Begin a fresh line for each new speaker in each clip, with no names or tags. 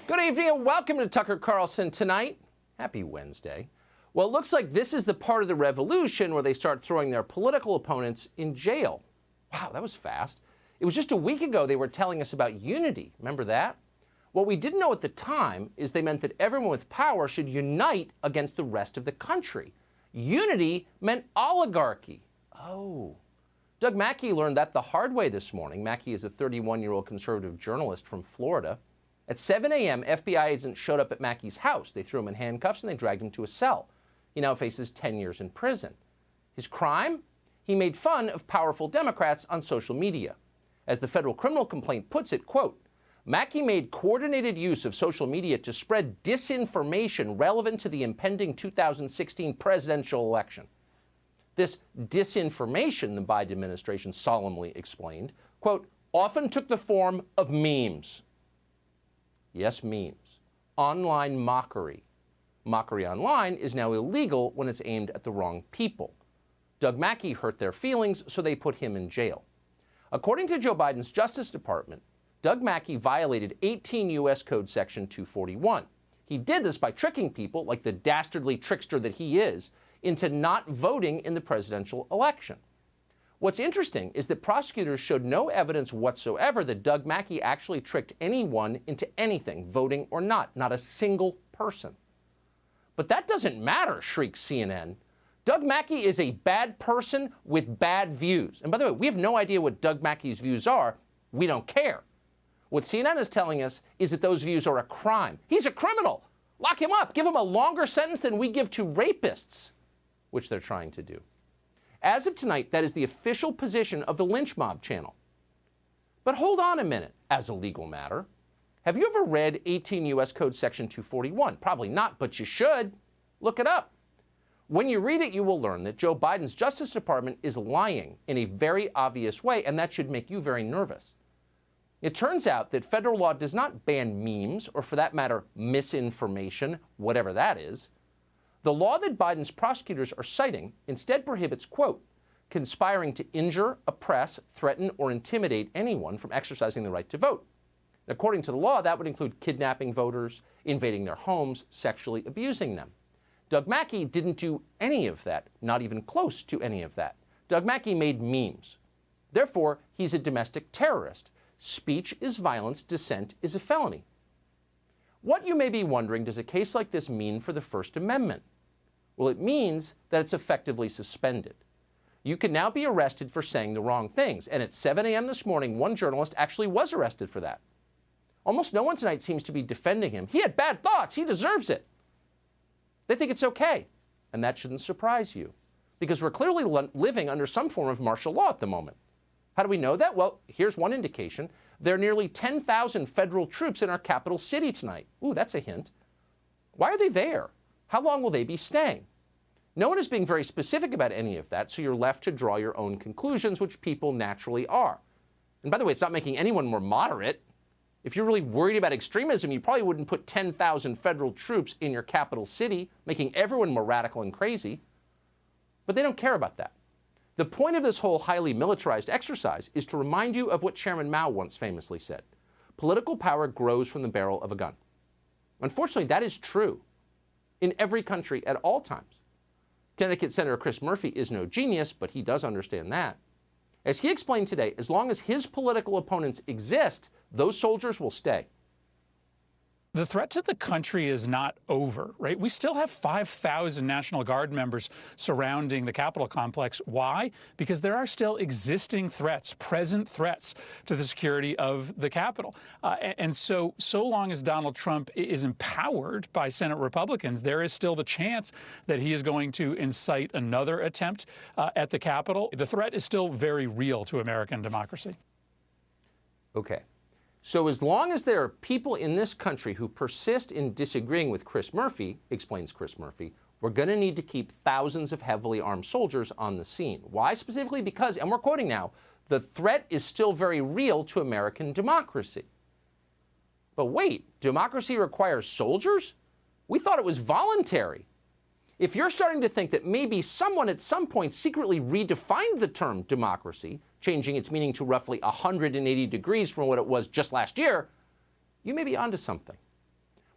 Good evening and welcome to Tucker Carlson Tonight. Happy Wednesday. Well, it looks like this is the part of the revolution where they start throwing their political opponents in jail. Wow, that was fast. It was just a week ago they were telling us about unity. Remember that? What we didn't know at the time is they meant that everyone with power should unite against the rest of the country. Unity meant oligarchy. Oh. Doug MacKay learned that the hard way this morning. MacKay is a 31-year-old conservative journalist from Florida. At 7 a.m., FBI agents showed up at MacKay's house. They threw him in handcuffs and they dragged him to a cell. He now faces 10 years in prison. His crime? He made fun of powerful Democrats on social media. As the federal criminal complaint puts it, quote, MacKay made coordinated use of social media to spread disinformation relevant to the impending 2016 presidential election. This disinformation, the Biden administration solemnly explained, quote, often took the form of memes. Yes, memes. Online mockery. Mockery online is now illegal when it's aimed at the wrong people. Doug MacKay hurt their feelings, so they put him in jail. According to Joe Biden's Justice Department, Doug MacKay violated 18 U.S. Code Section 241. He did this by tricking people, like the dastardly trickster that he is, into not voting in the presidential election. What's interesting is that prosecutors showed no evidence whatsoever that Doug MacKay actually tricked anyone into anything, voting or not a single person. But that doesn't matter, shrieks CNN. Doug MacKay is a bad person with bad views. And by the way, we have no idea what Doug MacKay's views are. We don't care. What CNN is telling us is that those views are a crime. He's a criminal. Lock him up. Give him a longer sentence than we give to rapists, which they're trying to do. As of tonight, that is the official position of the lynch mob channel. But hold on a minute, as a legal matter. Have you ever read 18 U.S. Code Section 241? Probably not, but you should. Look it up. When you read it, you will learn that Joe Biden's Justice Department is lying in a very obvious way, and that should make you very nervous. It turns out that federal law does not ban memes, or for that matter, misinformation, whatever that is. The law that Biden's prosecutors are citing instead prohibits, quote, conspiring to injure, oppress, threaten, or intimidate anyone from exercising the right to vote. According to the law, that would include kidnapping voters, invading their homes, sexually abusing them. Doug MacKay didn't do any of that, not even close to any of that. Doug MacKay made memes. Therefore, he's a domestic terrorist. Speech is violence, dissent is a felony. What, you may be wondering, does a case like this mean for the First Amendment? Well, it means that it's effectively suspended. You can now be arrested for saying the wrong things. And at 7 a.m. this morning, one journalist actually was arrested for that. Almost no one tonight seems to be defending him. He had bad thoughts. He deserves it. They think it's okay. And that shouldn't surprise you, because we're clearly living under some form of martial law at the moment. How do we know that? Well, here's one indication. There are nearly 10,000 federal troops in our capital city tonight. Ooh, that's a hint. Why are they there? How long will they be staying? No one is being very specific about any of that, so you're left to draw your own conclusions, which people naturally are. And by the way, it's not making anyone more moderate. If you're really worried about extremism, you probably wouldn't put 10,000 federal troops in your capital city, making everyone more radical and crazy. But they don't care about that. The point of this whole highly militarized exercise is to remind you of what Chairman Mao once famously said. Political power grows from the barrel of a gun. Unfortunately, that is true in every country at all times. Connecticut Senator Chris Murphy is no genius, but he does understand that. As he explained today, as long as his political opponents exist, those soldiers will stay.
The threat to the country is not over, right? We still have 5,000 National Guard members surrounding the Capitol complex. Why? Because there are still existing threats, present threats to the security of the Capitol. And so long as Donald Trump is empowered by Senate Republicans, there is still the chance that he is going to incite another attempt at the Capitol. The threat is still very real to American democracy.
Okay. So as long as there are people in this country who persist in disagreeing with Chris Murphy, explains Chris Murphy, we're going to need to keep thousands of heavily armed soldiers on the scene. Why specifically? Because, and we're quoting now, the threat is still very real to American democracy. But wait, democracy requires soldiers? We thought it was voluntary. If you're starting to think that maybe someone at some point secretly redefined the term democracy, changing its meaning to roughly 180 degrees from what it was just last year, you may be onto something.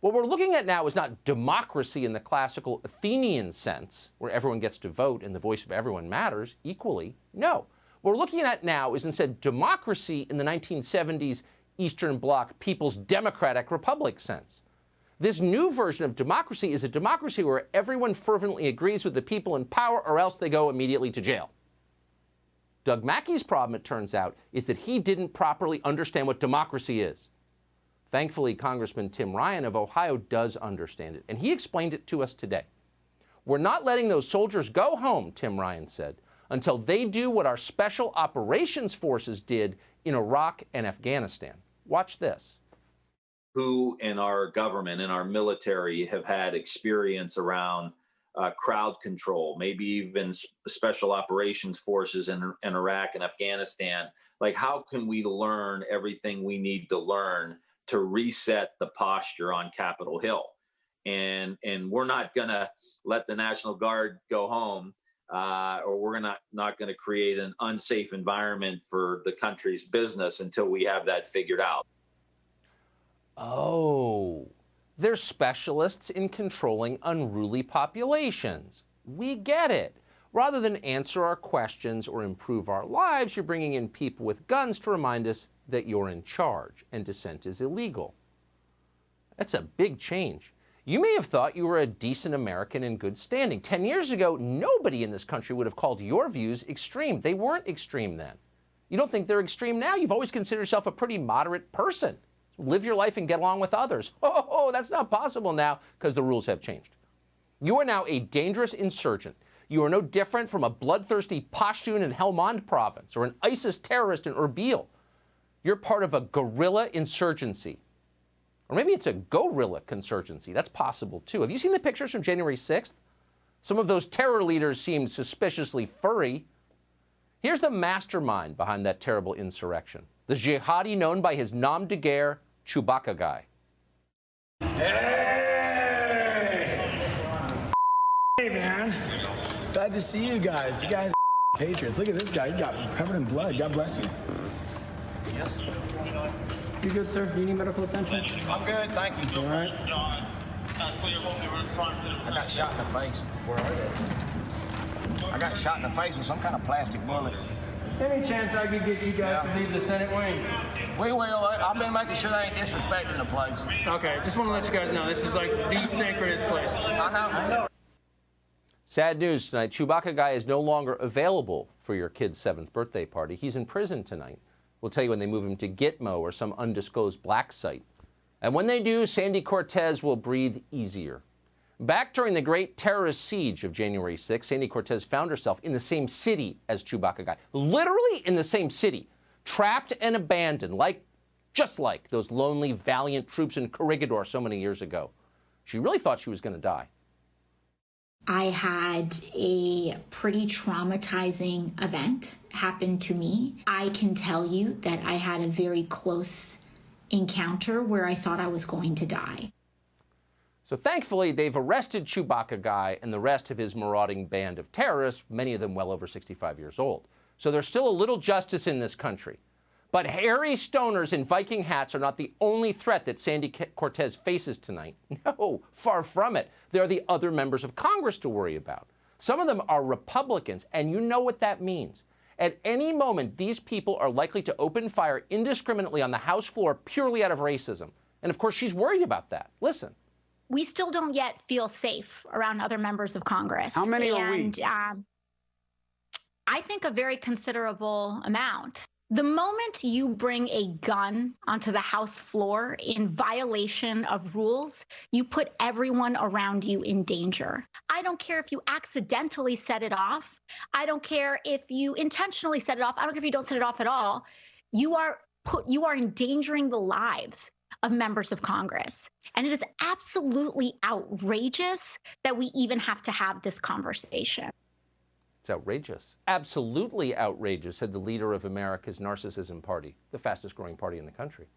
What we're looking at now is not democracy in the classical Athenian sense, where everyone gets to vote and the voice of everyone matters equally. No. What we're looking at now is instead democracy in the 1970s Eastern Bloc People's Democratic Republic sense. This new version of democracy is a democracy where everyone fervently agrees with the people in power or else they go immediately to jail. Doug Mackay's problem, it turns out, is that he didn't properly understand what democracy is. Thankfully, Congressman Tim Ryan of Ohio does understand it, and he explained it to us today. We're not letting those soldiers go home, Tim Ryan said, until they do what our special operations forces did in Iraq and Afghanistan. Watch this.
Who in our government and our military have had experience around crowd control, maybe even special operations forces in Iraq and Afghanistan? Like, how can we learn everything we need to learn to reset the posture on Capitol Hill? And we're not going to let the National Guard go home, or we're not going to create an unsafe environment for the country's business until we have that figured out.
Oh, they're specialists in controlling unruly populations. We get it. Rather than answer our questions or improve our lives, you're bringing in people with guns to remind us that you're in charge and dissent is illegal. That's a big change. You may have thought you were a decent American in good standing. 10 years ago, nobody in this country would have called your views extreme. They weren't extreme then. You don't think they're extreme now? You've always considered yourself a pretty moderate person. Live your life and get along with others. Oh, that's not possible now because the rules have changed. You are now a dangerous insurgent. You are no different from a bloodthirsty Pashtun in Helmand province or an ISIS terrorist in Erbil. You're part of a guerrilla insurgency. Or maybe it's a gorilla consurgency. That's possible, too. Have you seen the pictures from January 6th? Some of those terror leaders seem suspiciously furry. Here's the mastermind behind that terrible insurrection. The jihadi known by his nom de guerre, Chewbacca guy.
Hey, man. Glad to see you guys. You guys are patriots. Look at this guy. He's got covered in blood. God bless you.
Yes.
You good, sir? Do you need medical attention?
I'm good, thank you.
All right.
I got shot in the face. Where are they? I got shot in the face with some kind of plastic bullet.
Any chance I could get you guys to leave the Senate wing?
We will. I've been making sure they ain't disrespecting the place.
Okay, just want to let you guys know this is like the sacredest place.
I know.
Sad news tonight. Chewbacca guy is no longer available for your kid's 7th birthday party. He's in prison tonight. We'll tell you when they move him to Gitmo or some undisclosed black site. And when they do, Sandy Cortez will breathe easier. Back during the great terrorist siege of January 6th, Sandy Cortez found herself in the same city as Chewbacca guy. Literally in the same city. Trapped and abandoned, just like those lonely, valiant troops in Corregidor so many years ago. She really thought she was going to die.
I had a pretty traumatizing event happen to me. I can tell you that I had a very close encounter where I thought I was going to die.
So thankfully, they've arrested Chewbacca guy and the rest of his marauding band of terrorists, many of them well over 65 years old. So there's still a little justice in this country. But hairy stoners in Viking hats are not the only threat that Sandy Cortez faces tonight. No, far from it. There are the other members of Congress to worry about. Some of them are Republicans, and you know what that means. At any moment, these people are likely to open fire indiscriminately on the House floor purely out of racism. And of course, she's worried about that. Listen.
We still don't yet feel safe around other members of Congress.
How many are we?
I think a very considerable amount. The moment you bring a gun onto the House floor in violation of rules, you put everyone around you in danger. I don't care if you accidentally set it off. I don't care if you intentionally set it off. I don't care if you don't set it off at all. You are endangering the lives of members of Congress. And it is absolutely outrageous that we even have to have this conversation.
It's outrageous. Absolutely outrageous, said the leader of America's narcissism party, the fastest growing party in the country.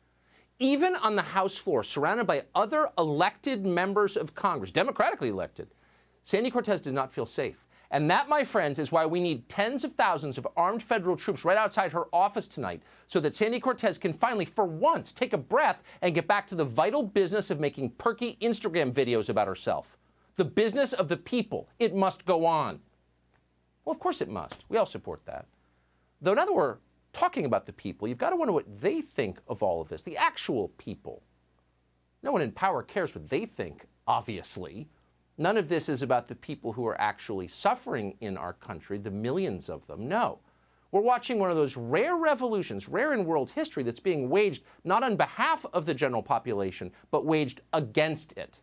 Even on the House floor, surrounded by other elected members of Congress, democratically elected, Sandy Cortez did not feel safe. And that, my friends, is why we need tens of thousands of armed federal troops right outside her office tonight so that Sandy Cortez can finally, for once, take a breath and get back to the vital business of making perky Instagram videos about herself. The business of the people. It must go on. Well, of course it must. We all support that. Though now that we're talking about the people, you've got to wonder what they think of all of this, the actual people. No one in power cares what they think, obviously. None of this is about the people who are actually suffering in our country, the millions of them. No. We're watching one of those rare revolutions, rare in world history, that's being waged not on behalf of the general population, but waged against it.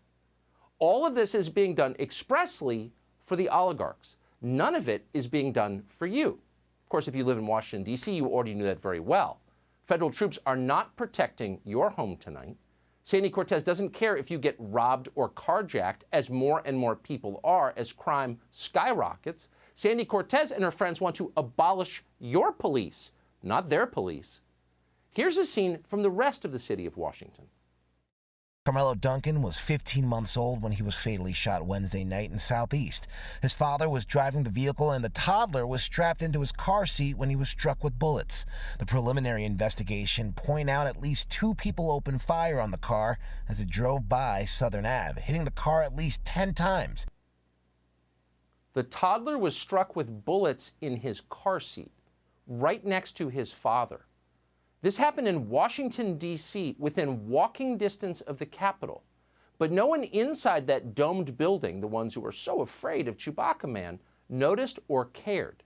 All of this is being done expressly for the oligarchs. None of it is being done for you. Of course, if you live in Washington, D.C., you already knew that very well. Federal troops are not protecting your home tonight. Sandy Cortez doesn't care if you get robbed or carjacked, as more and more people are as crime skyrockets. Sandy Cortez and her friends want to abolish your police, not their police. Here's a scene from the rest of the city of Washington.
Carmelo Duncan was 15 months old when he was fatally shot Wednesday night in Southeast. His father was driving the vehicle and the toddler was strapped into his car seat when he was struck with bullets. The preliminary investigation point out at least 2 people opened fire on the car as it drove by Southern Ave, hitting the car at least 10 times.
The toddler was struck with bullets in his car seat, right next to his father. This happened in Washington, D.C., within walking distance of the Capitol. But no one inside that domed building, the ones who were so afraid of Chewbacca Man, noticed or cared.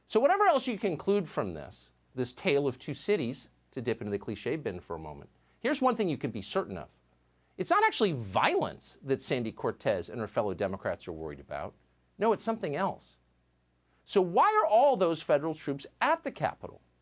So whatever else you conclude from this tale of 2 cities, to dip into the cliche bin for a moment, here's one thing you can be certain of. It's not actually violence that Sandy Cortez and her fellow Democrats are worried about. No, it's something else. So why are all those federal troops at the Capitol?